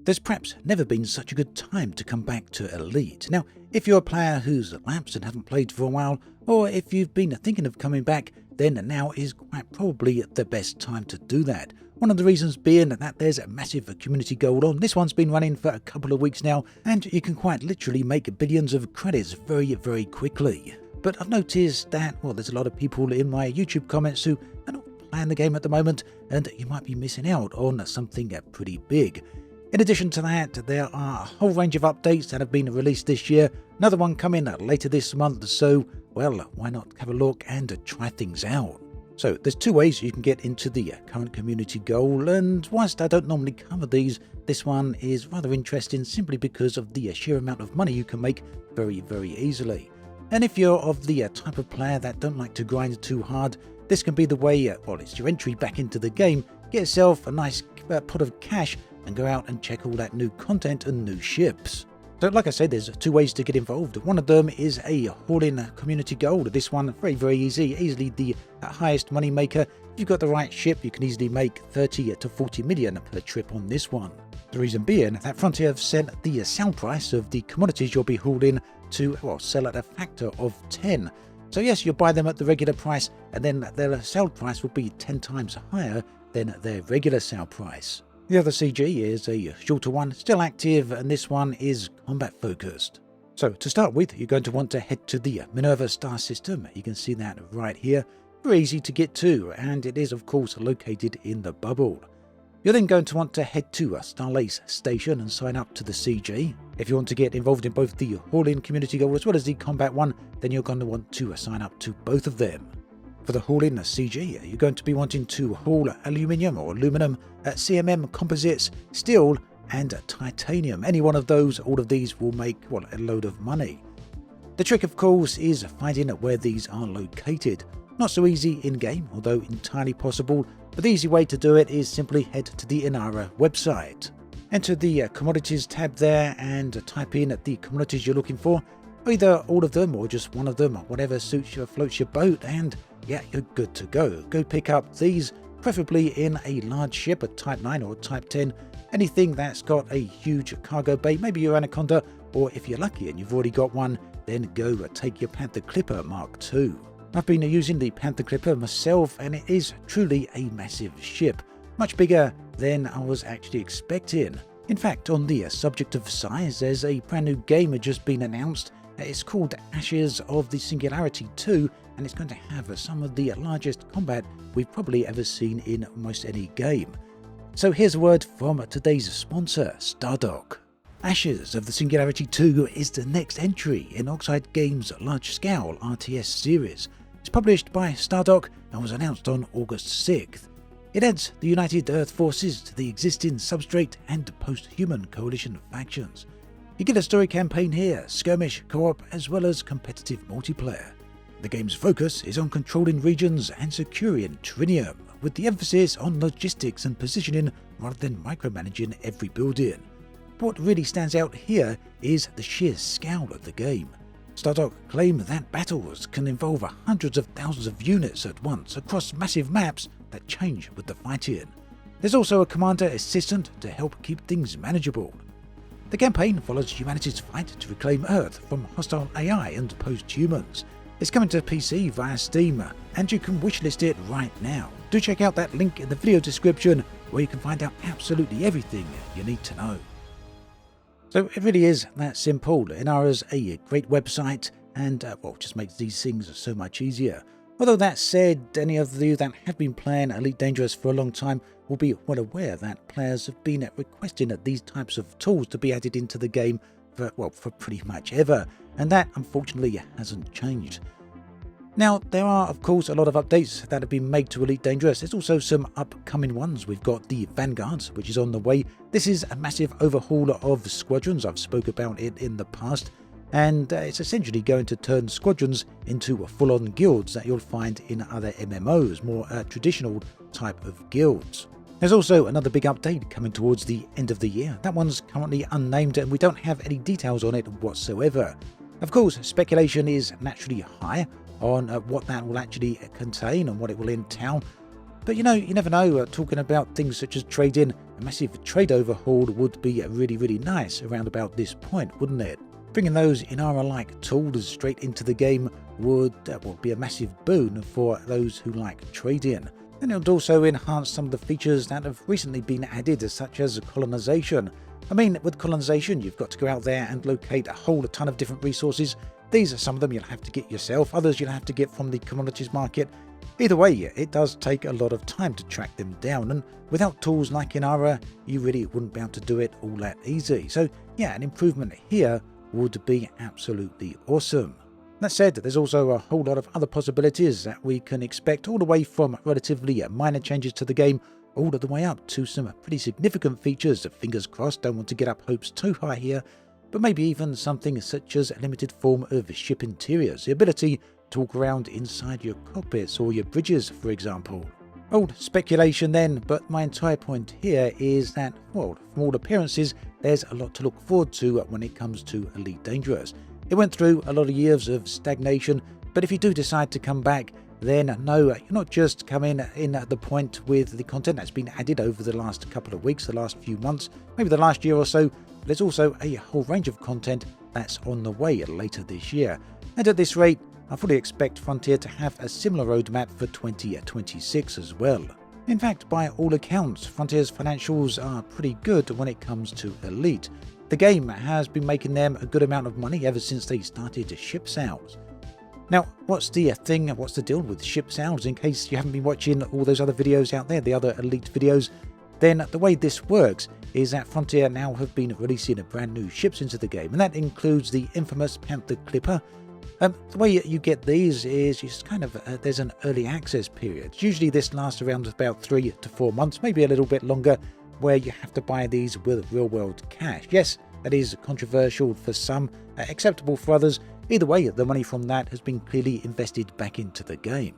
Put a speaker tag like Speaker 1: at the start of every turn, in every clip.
Speaker 1: There's perhaps never been such a good time to come back to Elite. Now, if you're a player who's lapsed and haven't played for a while, or if you've been thinking of coming back, then now is quite probably the best time to do that. One of the reasons being that there's a massive community goal on. This one's been running for a couple of weeks now, and you can quite literally make billions of credits very, very quickly. But I've noticed that, well, there's a lot of people in my YouTube comments who are not playing the game at the moment, and you might be missing out on something pretty big. In addition to that, there are a whole range of updates that have been released this year, another one coming later this month, so, well, why not have a look and try things out? So, there's two ways you can get into the current community goal, and whilst I don't normally cover these, this one is rather interesting simply because of the sheer amount of money you can make very, very easily. And if you're of the type of player that don't like to grind too hard, this can be the way, well, it's your entry back into the game, get yourself a nice pot of cash, and go out and check all that new content and new ships. So like I said, there's two ways to get involved. One of them is a haul-in community gold. This one, very, very easily the highest money maker. If you've got the right ship, you can easily make 30 to 40 million per trip on this one. The reason being that Frontier have set the sale price of the commodities you'll be hauling to, well, sell at a factor of 10. So yes, you'll buy them at the regular price, and then their sale price will be 10 times higher than their regular sale price. The other CG is a shorter one, still active, and this one is combat focused. So to start with, you're going to want to head to the Minerva star system. You can see that right here. Very easy to get to, and it is of course located in the bubble. You're then going to want to head to a Starlace station and sign up to the CG. If you want to get involved in both the haul-in community goal as well as the combat one, then you're going to want to sign up to both of them. For the haul-in CG, you're going to be wanting to haul aluminium or aluminum, CMM composites, steel, and titanium. Any one of those, all of these will make, well, a load of money. The trick, of course, is finding where these are located. Not so easy in-game, although entirely possible, but the easy way to do it is simply head to the Inara website. Enter the commodities tab there and type in the commodities you're looking for, either all of them or just one of them, whatever suits you, floats your boat, and yeah, you're good to go. Go pick up these, preferably in a large ship, a Type 9 or Type 10, anything that's got a huge cargo bay, maybe your Anaconda, or if you're lucky and you've already got one, then go take your Panther Clipper Mark II. I've been using the Panther Clipper myself, and it is truly a massive ship, much bigger than I was actually expecting. In fact, on the subject of size, there's a brand new game that just been announced. It's called Ashes of the Singularity 2, and it's going to have some of the largest combat we've probably ever seen in almost any game. So here's a word from today's sponsor, Stardock. Ashes of the Singularity 2 is the next entry in Oxide Games' large-scale RTS series. It's published by Stardock and was announced on August 6th. It adds the United Earth forces to the existing Substrate and Post-Human Coalition factions. You get a story campaign here, skirmish, co-op, as well as competitive multiplayer. The game's focus is on controlling regions and securing Trinium, with the emphasis on logistics and positioning rather than micromanaging every building. But what really stands out here is the sheer scale of the game. Stardock claim that battles can involve hundreds of thousands of units at once across massive maps that change with the fighting. There's also a commander assistant to help keep things manageable. The campaign follows humanity's fight to reclaim Earth from hostile AI and post-humans. It's coming to PC via Steam, and you can wishlist it right now. Do check out that link in the video description where you can find out absolutely everything you need to know. So it really is that simple. Inara's a great website and, well, just makes these things so much easier. Although that said, any of you that have been playing Elite Dangerous for a long time will be well aware that players have been requesting these types of tools to be added into the game for pretty much ever, and that unfortunately hasn't changed. Now, there are of course a lot of updates that have been made to Elite Dangerous. There's also some upcoming ones. We've got the Vanguards, which is on the way. This is a massive overhaul of squadrons. I've spoke about it in the past, and it's essentially going to turn squadrons into full-on guilds that you'll find in other MMOs, more traditional type of guilds. There's also another big update coming towards the end of the year. That one's currently unnamed and we don't have any details on it whatsoever. Of course, speculation is naturally high on what that will actually contain and what it will entail. But you never know, talking about things such as trade-in, a massive trade overhaul would be really, really nice around about this point, wouldn't it? Bringing those Inara-like tools straight into the game would be a massive boon for those who like trade-in. And it would also enhance some of the features that have recently been added, such as colonization. I mean, with colonization, you've got to go out there and locate a whole ton of different resources. These are some of them you'll have to get yourself, others you'll have to get from the commodities market. Either way, it does take a lot of time to track them down, and without tools like Inara, you really wouldn't be able to do it all that easy. So yeah, an improvement here would be absolutely awesome. That said, there's also a whole lot of other possibilities that we can expect, all the way from relatively minor changes to the game, all the way up to some pretty significant features. Fingers crossed, don't want to get up hopes too high here, but maybe even something such as a limited form of ship interiors, the ability to walk around inside your cockpits or your bridges, for example. Old speculation then, but my entire point here is that, well, from all appearances, there's a lot to look forward to when it comes to Elite Dangerous. It went through a lot of years of stagnation, but if you do decide to come back, then no, you're not just coming in at the point with the content that's been added over the last couple of weeks, the last few months, maybe the last year or so. There's also a whole range of content that's on the way later this year. And at this rate, I fully expect Frontier to have a similar roadmap for 2026 as well. In fact, by all accounts, Frontier's financials are pretty good when it comes to Elite. The game has been making them a good amount of money ever since they started ship sales. Now, what's the deal with ship sales? In case you haven't been watching all those other videos out there, the other Elite videos, then the way this works is that Frontier now have been releasing brand new ships into the game, and that includes the infamous Panther Clipper. The way you get these is just kind of, there's an early access period. Usually this lasts around about 3 to 4 months, maybe a little bit longer, where you have to buy these with real-world cash. Yes, that is controversial for some, acceptable for others. Either way, the money from that has been clearly invested back into the game.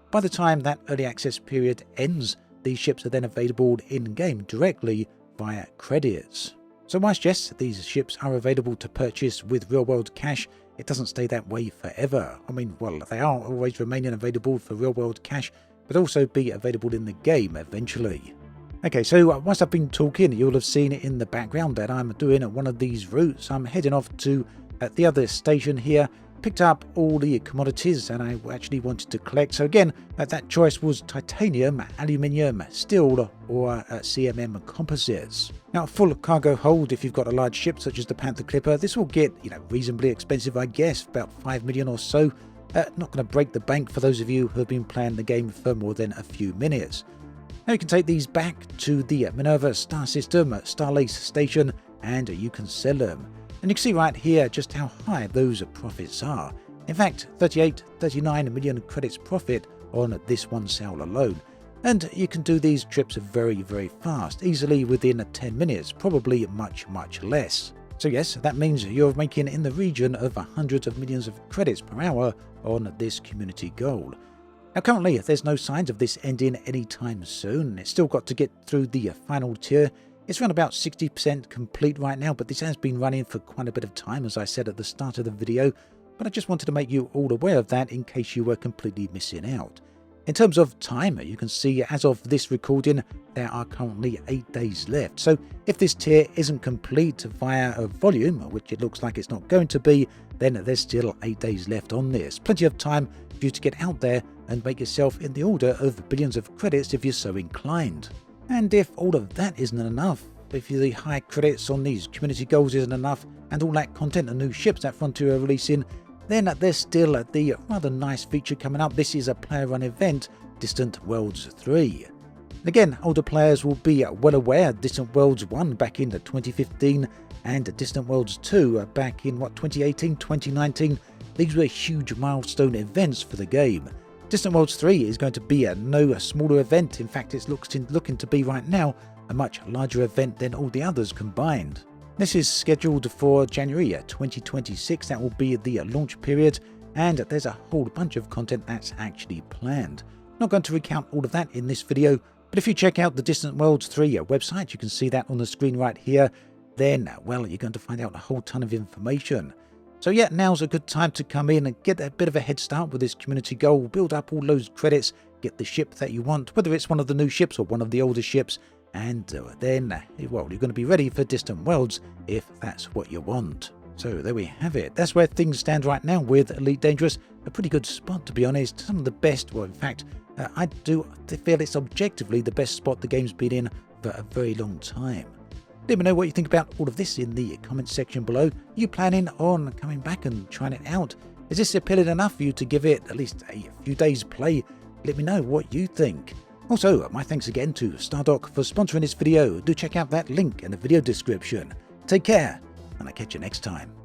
Speaker 1: By the time that early access period ends, these ships are then available in-game directly via credits. So whilst yes, these ships are available to purchase with real-world cash, it doesn't stay that way forever. I mean, well, they are always remaining available for real-world cash, but also be available in the game eventually. Okay, so whilst I've been talking, you'll have seen it in the background that I'm doing one of these routes. I'm heading off to the other station here, picked up all the commodities that I actually wanted to collect. So again, that choice was titanium, aluminium, steel, or CMM composites. Now, full cargo hold, if you've got a large ship such as the Panther Clipper, this will get, reasonably expensive, I guess, about 5 million or so. Not going to break the bank for those of you who have been playing the game for more than a few minutes. Now you can take these back to the Minerva Star System, Starlace Station, and you can sell them. And you can see right here just how high those profits are. In fact, 39 million credits profit on this one sale alone. And you can do these trips very, very fast, easily within 10 minutes, probably much, much less. So yes, that means you're making in the region of hundreds of millions of credits per hour on this community goal. Now currently, there's no signs of this ending anytime soon. It's still got to get through the final tier. It's around about 60% complete right now, but this has been running for quite a bit of time, as I said at the start of the video. But I just wanted to make you all aware of that in case you were completely missing out. In terms of time, you can see as of this recording, there are currently 8 days left. So if this tier isn't complete via a volume, which it looks like it's not going to be, then there's still 8 days left on this. Plenty of time for you to get out there and make yourself in the order of billions of credits if you're so inclined. And if all of that isn't enough, if the high credits on these community goals isn't enough, and all that content and new ships that Frontier are releasing, then there's still the rather nice feature coming up. This is a player-run event, Distant Worlds 3. And again, older players will be well aware Distant Worlds 1 back in 2015 and Distant Worlds 2 back in 2018, 2019. These were huge milestone events for the game. Distant Worlds 3 is going to be no smaller event. In fact, it's looking to be right now a much larger event than all the others combined. This is scheduled for January 2026. That will be the launch period, and there's a whole bunch of content that's actually planned. Not going to recount all of that in this video, but if you check out the Distant Worlds 3 website, you can see that on the screen right here, then, well, you're going to find out a whole ton of information. So yeah, now's a good time to come in and get a bit of a head start with this community goal, build up all those credits, get the ship that you want, whether it's one of the new ships or one of the older ships, and then, well, you're going to be ready for Distant Worlds if that's what you want. So there we have it. That's where things stand right now with Elite Dangerous. A pretty good spot, to be honest. Some of the best, well, in fact, I do feel it's objectively the best spot the game's been in for a very long time. Let me know what you think about all of this in the comment section below. Are you planning on coming back and trying it out? Is this appealing enough for you to give it at least a few days play? Let me know what you think. Also, my thanks again to Stardock for sponsoring this video. Do check out that link in the video description. Take care, and I'll catch you next time.